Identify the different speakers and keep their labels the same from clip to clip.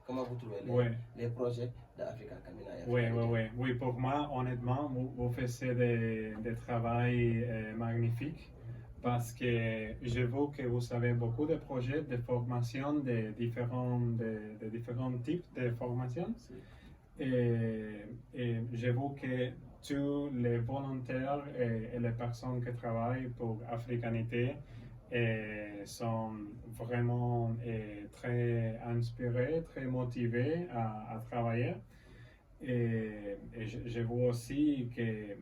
Speaker 1: comment vous trouvez
Speaker 2: Ouais.
Speaker 1: les projets d'Africa Camina et
Speaker 2: Oui,
Speaker 1: Africanité?
Speaker 2: oui, oui. Oui, pour moi, honnêtement, vous faites des travail magnifiques parce que je vois que vous avez beaucoup de projets de formation de différents types de formation.
Speaker 1: Si.
Speaker 2: Et je vois que tous les volontaires et les personnes qui travaillent pour Africanité sont vraiment très inspirés, très motivés à travailler. Et je vois aussi que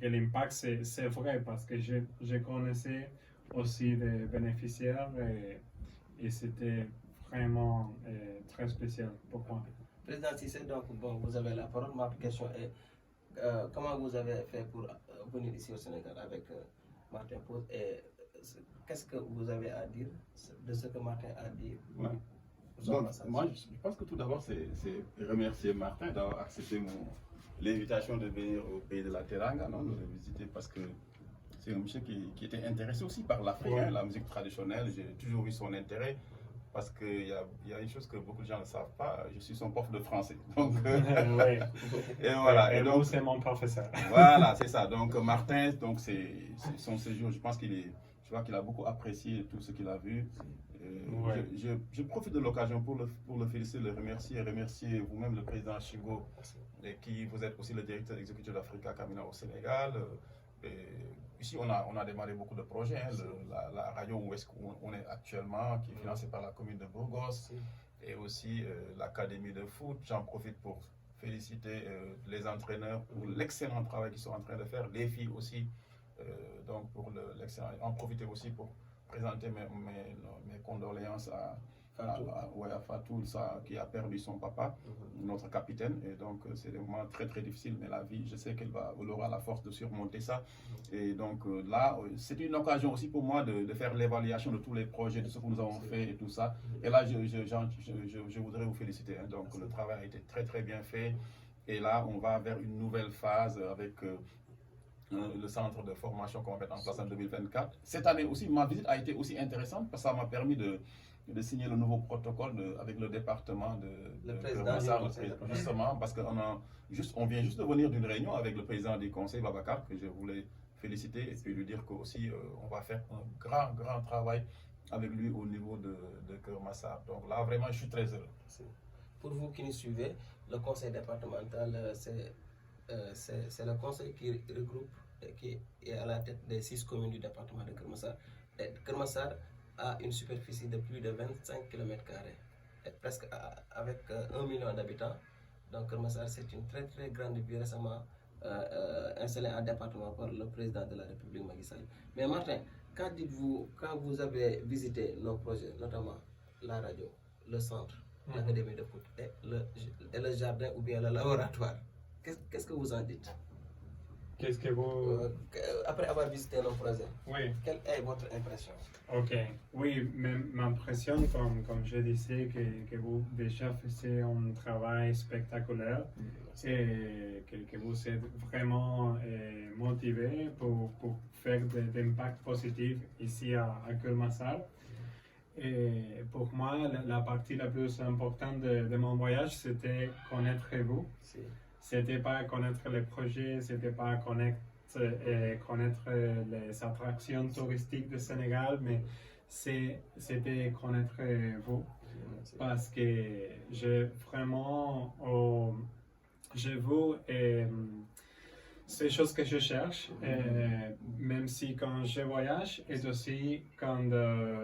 Speaker 2: l'impact, c'est vrai parce que je connaissais aussi des bénéficiaires et c'était vraiment très spécial pour moi.
Speaker 1: Président Cissé, donc bon, vous avez la parole. Ma question est comment vous avez fait pour venir ici au Sénégal avec Martin Pose et qu'est-ce que vous avez à dire de ce que Martin a dit?
Speaker 3: Ouais. Donc, moi, je pense que tout d'abord, c'est remercier Martin d'avoir accepté l'invitation de venir au pays de la Teranga, non, de le visiter, parce que c'est un monsieur qui était intéressé aussi par l'Afrique,
Speaker 2: Ouais.
Speaker 3: hein, la musique traditionnelle. J'ai toujours vu son intérêt, parce qu'il y a une chose que beaucoup de gens ne savent pas, je suis son prof de français. Donc,
Speaker 2: Oui.
Speaker 3: et voilà.
Speaker 2: Et
Speaker 3: donc,
Speaker 2: vous, c'est mon professeur.
Speaker 3: Voilà, c'est ça. Donc Martin, donc c'est son séjour. Je pense je vois qu'il a beaucoup apprécié tout ce qu'il a vu.
Speaker 2: Ouais.
Speaker 3: Je profite de l'occasion pour le féliciter, le remercier, et remercier vous-même le président Chigo, qui vous êtes aussi le directeur exécutif d'Africa Camina au Sénégal. Ici, on a démarré beaucoup de projets. Hein, la radio où on est actuellement, qui est financée par la commune de Burgos, et aussi l'académie de foot. J'en profite pour féliciter les entraîneurs pour l'excellent travail qu'ils sont en train de faire, les filles aussi, donc pour l'excellent. En profiter aussi pour présenter mes condoléances à Fatou, qui a perdu son papa, notre capitaine. Et donc, c'est des moments très très difficiles, mais la vie, je sais qu'elle aura la force de surmonter ça. Et donc, là, c'est une occasion aussi pour moi de faire l'évaluation de tous les projets, de ce que nous avons fait et tout ça. Et là, je voudrais vous féliciter. Hein. Donc, le travail a été très très bien fait. Et là, on va vers une nouvelle phase avec le centre de formation qu'on va mettre en place en 2024. Cette année aussi, ma visite a été aussi intéressante parce que ça m'a permis de signer le nouveau protocole avec le département
Speaker 1: le président du conseil,
Speaker 3: justement, parce qu'on vient juste de venir d'une réunion avec le président du conseil, Babacar, que je voulais féliciter et puis lui dire qu'aussi on va faire un grand travail avec lui au niveau de Kermassar. Donc là, vraiment, je suis très heureux.
Speaker 1: Pour vous qui nous suivez, le conseil départemental, c'est le conseil qui regroupe, qui est à la tête des 6 communes du département de Kermassar. Kermassar a une superficie de plus de 25 km², presque avec 1 million d'habitants. Donc Kermassar, c'est une très très grande ville récemment installée en département par le président de la République, Macky Sall. Mais Martin, quand vous avez visité nos projets, notamment la radio, le centre, l'académie de foot et le jardin ou bien le laboratoire, qu'est-ce que vous en dites?
Speaker 2: Qu'est-ce que vous...
Speaker 1: Après avoir visité nos projets,
Speaker 2: oui.
Speaker 1: Quelle est votre impression?
Speaker 2: Ok, oui, ma impression, comme je disais, que vous déjà faisiez un travail spectaculaire et que vous êtes vraiment motivé pour faire des impacts positifs ici à Kermassar. Et pour moi, la partie la plus importante de mon voyage, c'était connaître vous. C'était pas connaître les projets, c'était pas connaître les attractions touristiques du Sénégal, mais c'était connaître vous. Parce que j'ai vraiment, je veux ces choses que je cherche, même si quand je voyage et aussi quand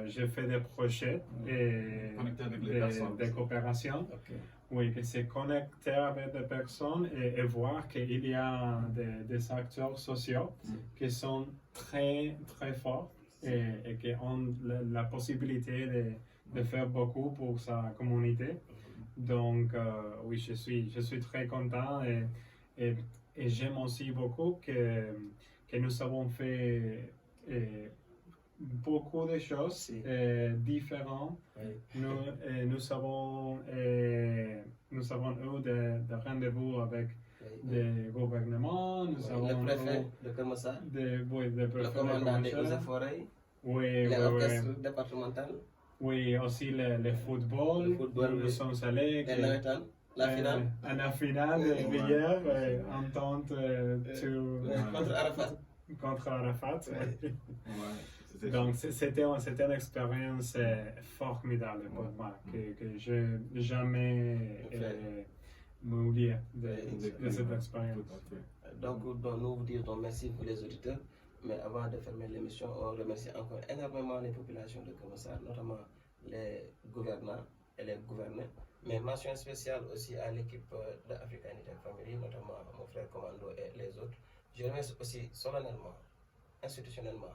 Speaker 2: je fais des projets de coopération.
Speaker 1: Okay.
Speaker 2: Oui, que c'est connecter avec des personnes et voir qu'il y a des acteurs sociaux qui sont très très forts et qui ont la possibilité de faire beaucoup pour sa communauté. Donc oui, je suis très content et j'aime aussi beaucoup que nous avons fait beaucoup de choses différentes. Oui. Nous avons eu des rendez-vous avec des gouvernements, nous avons
Speaker 1: le préfet de Kermassar,
Speaker 2: le
Speaker 1: commandant des eaux et forêts,
Speaker 2: oui,
Speaker 1: l'orchestre départemental.
Speaker 2: Oui, aussi le football.
Speaker 1: Le football,
Speaker 2: Nous
Speaker 1: oui.
Speaker 2: sommes allés.
Speaker 1: Et nawetaan, la finale.
Speaker 2: À la finale
Speaker 1: Ouais.
Speaker 2: hier, entente
Speaker 1: Contre Arafat.
Speaker 2: contre Arafat.
Speaker 1: Ouais.
Speaker 2: oui.
Speaker 3: C'était
Speaker 2: Donc c'était une expérience formidable pour moi que je n'ai jamais m'oublié de cette expérience.
Speaker 1: Donc, nous vous disons merci pour les auditeurs. Mais avant de fermer l'émission, on remercie encore énormément les populations de Keur Massar, notamment les gouvernants et les gouvernés. Mais mention spéciale aussi à l'équipe de Africanité Family, notamment mon frère Commando et les autres. Je remercie aussi solennellement, institutionnellement,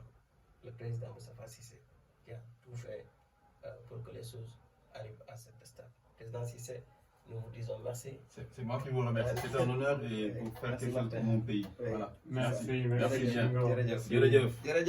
Speaker 1: le président Moustapha Cissé, qui a tout fait pour que les choses arrivent à cet stade. Président Cissé, nous vous disons merci.
Speaker 3: C'est moi qui vous remercie. C'est un honneur et pour faire quelque chose pour mon pays.
Speaker 1: Oui.
Speaker 3: Voilà.
Speaker 2: Merci,
Speaker 3: Merci bien.
Speaker 2: Jingo.
Speaker 1: Jërëjëf.
Speaker 3: Jërëjëf.
Speaker 1: Jërëjëf.